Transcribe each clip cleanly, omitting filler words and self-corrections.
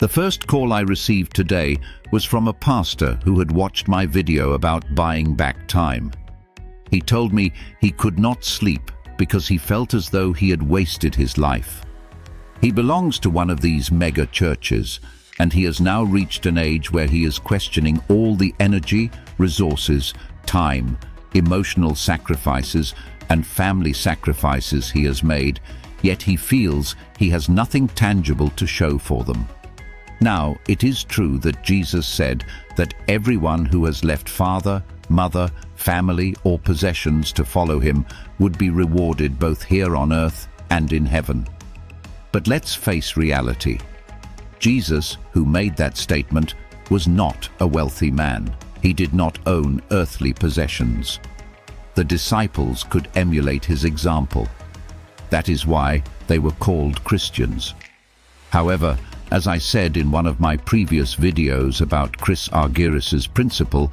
The first call I received today was from a pastor who had watched my video about buying back time. He told me he could not sleep because he felt as though he had wasted his life. He belongs to one of these mega churches, and he has now reached an age where he is questioning all the energy, resources, time, emotional sacrifices, and family sacrifices he has made, yet he feels he has nothing tangible to show for them. Now, it is true that Jesus said that everyone who has left father, mother, family, or possessions to follow him would be rewarded both here on earth and in heaven. But let's face reality. Jesus, who made that statement, was not a wealthy man. He did not own earthly possessions. The disciples could emulate his example. That is why they were called Christians. However, as I said in one of my previous videos about Chris Argyris's principle,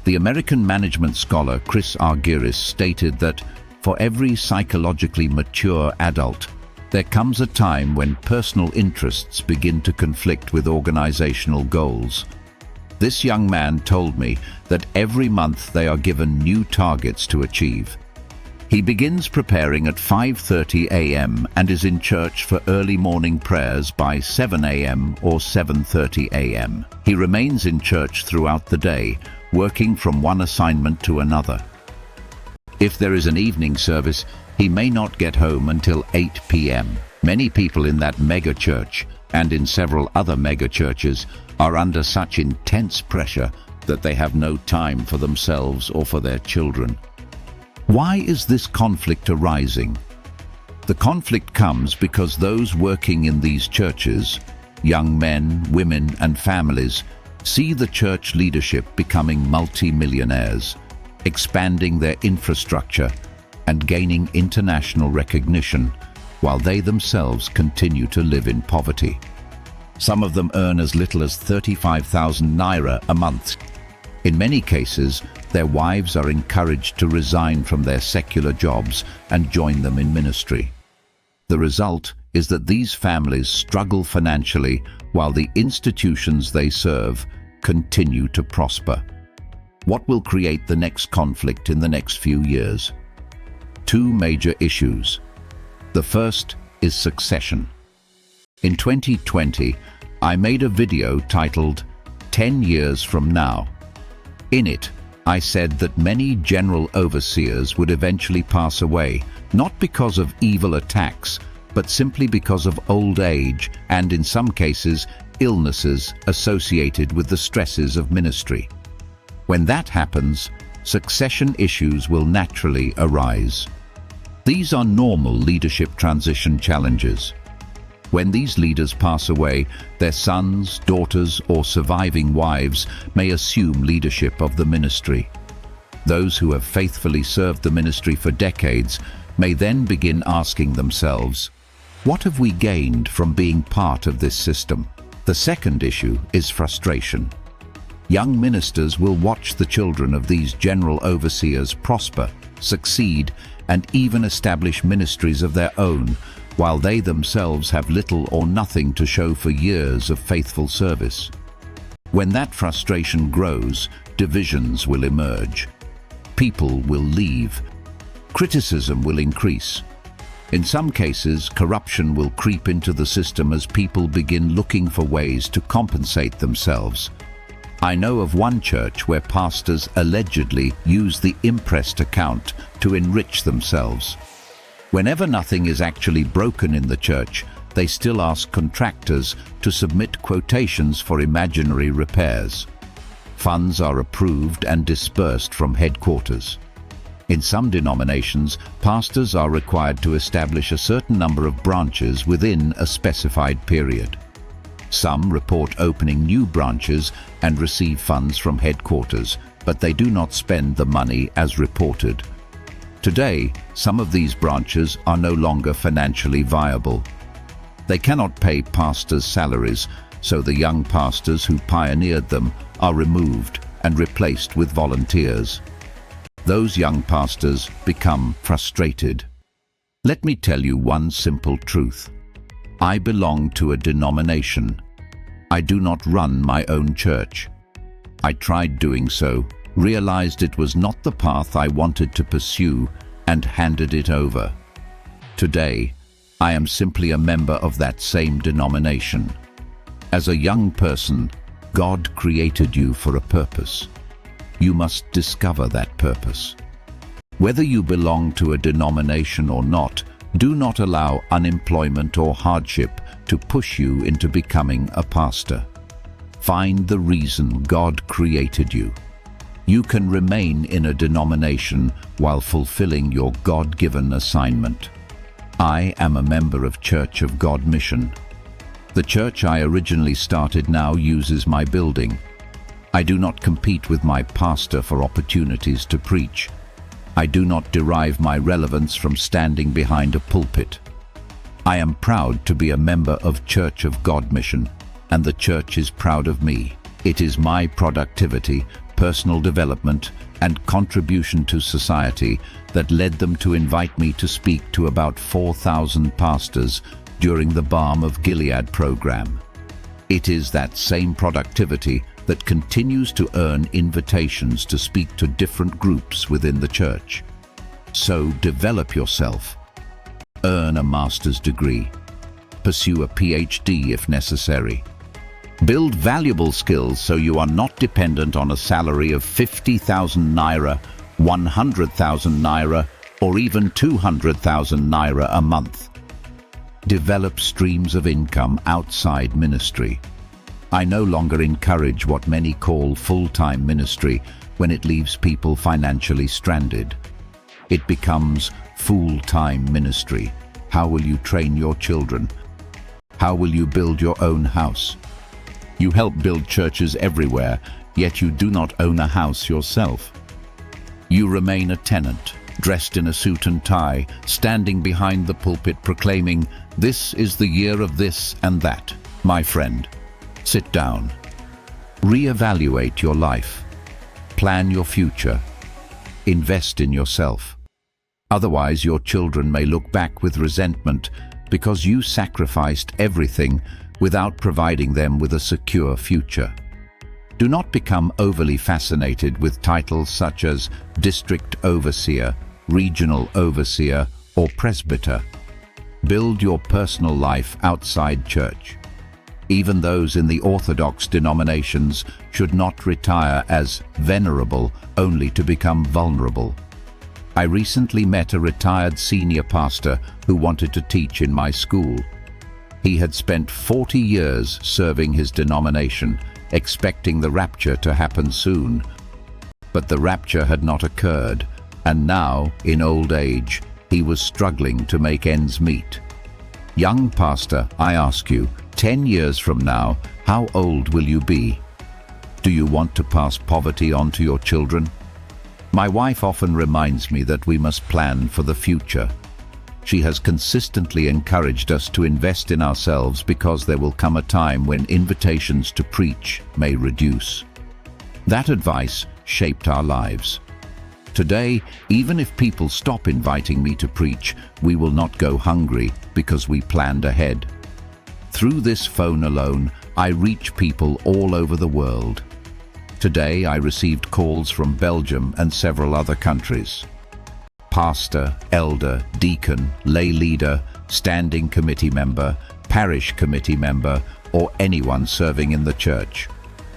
the American management scholar Chris Argyris stated that for every psychologically mature adult, there comes a time when personal interests begin to conflict with organizational goals. This young man told me that every month they are given new targets to achieve. He begins preparing at 5:30 a.m. and is in church for early morning prayers by 7 a.m. or 7:30 a.m. He remains in church throughout the day, working from one assignment to another. If there is an evening service, he may not get home until 8 p.m. Many people in that mega church and in several other mega churches are under such intense pressure that they have no time for themselves or for their children. Why is this conflict arising? The conflict comes because those working in these churches, young men, women, and families, see the church leadership becoming multi-millionaires, expanding their infrastructure, and gaining international recognition, while they themselves continue to live in poverty. Some of them earn as little as 35,000 naira a month. In many cases, their wives are encouraged to resign from their secular jobs and join them in ministry. The result is that these families struggle financially while the institutions they serve continue to prosper. What will create the next conflict in the next few years? Two major issues. The first is succession. In 2020, I made a video titled 10 Years From Now. In it, I said that many general overseers would eventually pass away, not because of evil attacks, but simply because of old age and, in some cases, illnesses associated with the stresses of ministry. When that happens, succession issues will naturally arise. These are normal leadership transition challenges. When these leaders pass away, their sons, daughters, or surviving wives may assume leadership of the ministry. Those who have faithfully served the ministry for decades may then begin asking themselves, what have we gained from being part of this system? The second issue is frustration. Young ministers will watch the children of these general overseers prosper, succeed, and even establish ministries of their own, while they themselves have little or nothing to show for years of faithful service. When that frustration grows, divisions will emerge. People will leave. Criticism will increase. In some cases, corruption will creep into the system as people begin looking for ways to compensate themselves. I know of one church where pastors allegedly use the imprest account to enrich themselves. Whenever nothing is actually broken in the church, they still ask contractors to submit quotations for imaginary repairs. Funds are approved and dispersed from headquarters. In some denominations, pastors are required to establish a certain number of branches within a specified period. Some report opening new branches and receive funds from headquarters, but they do not spend the money as reported. Today, some of these branches are no longer financially viable. They cannot pay pastors' salaries, so the young pastors who pioneered them are removed and replaced with volunteers. Those young pastors become frustrated. Let me tell you one simple truth. I belong to a denomination. I do not run my own church. I tried doing so, realized it was not the path I wanted to pursue, and handed it over. Today, I am simply a member of that same denomination. As a young person, God created you for a purpose. You must discover that purpose. Whether you belong to a denomination or not, do not allow unemployment or hardship to push you into becoming a pastor. Find the reason God created you. You can remain in a denomination while fulfilling your God-given assignment. I am a member of Church of God Mission. The church I originally started now uses my building. I do not compete with my pastor for opportunities to preach. I do not derive my relevance from standing behind a pulpit. I am proud to be a member of Church of God Mission, and the church is proud of me. It is my productivity, personal development, and contribution to society that led them to invite me to speak to about 4,000 pastors during the Balm of Gilead program. It is that same productivity that continues to earn invitations to speak to different groups within the church. So develop yourself. Earn a master's degree. Pursue a PhD if necessary. Build valuable skills so you are not dependent on a salary of 50,000 naira, 100,000 naira, or even 200,000 naira a month. Develop streams of income outside ministry. I no longer encourage what many call full-time ministry when it leaves people financially stranded. It becomes full-time ministry. How will you train your children? How will you build your own house? You help build churches everywhere, yet you do not own a house yourself. You remain a tenant, dressed in a suit and tie, standing behind the pulpit proclaiming, "This is the year of this and that." My friend, sit down. Reevaluate your life. Plan your future. Invest in yourself. Otherwise, your children may look back with resentment because you sacrificed everything without providing them with a secure future. Do not become overly fascinated with titles such as district overseer, regional overseer, or presbyter. Build your personal life outside church. Even those in the orthodox denominations should not retire as venerable only to become vulnerable. I recently met a retired senior pastor who wanted to teach in my school. He had spent 40 years serving his denomination, expecting the rapture to happen soon. But the rapture had not occurred, and now, in old age, he was struggling to make ends meet. Young pastor, I ask you, 10 years from now, how old will you be? Do you want to pass poverty on to your children? My wife often reminds me that we must plan for the future. She has consistently encouraged us to invest in ourselves because there will come a time when invitations to preach may reduce. That advice shaped our lives. Today, even if people stop inviting me to preach, we will not go hungry because we planned ahead. Through this phone alone, I reach people all over the world. Today, I received calls from Belgium and several other countries. Pastor, elder, deacon, lay leader, standing committee member, parish committee member, or anyone serving in the church.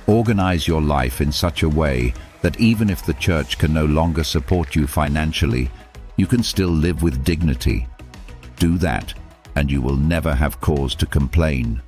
Organize your life in such a way that even if the church can no longer support you financially, you can still live with dignity. Do that, and you will never have cause to complain.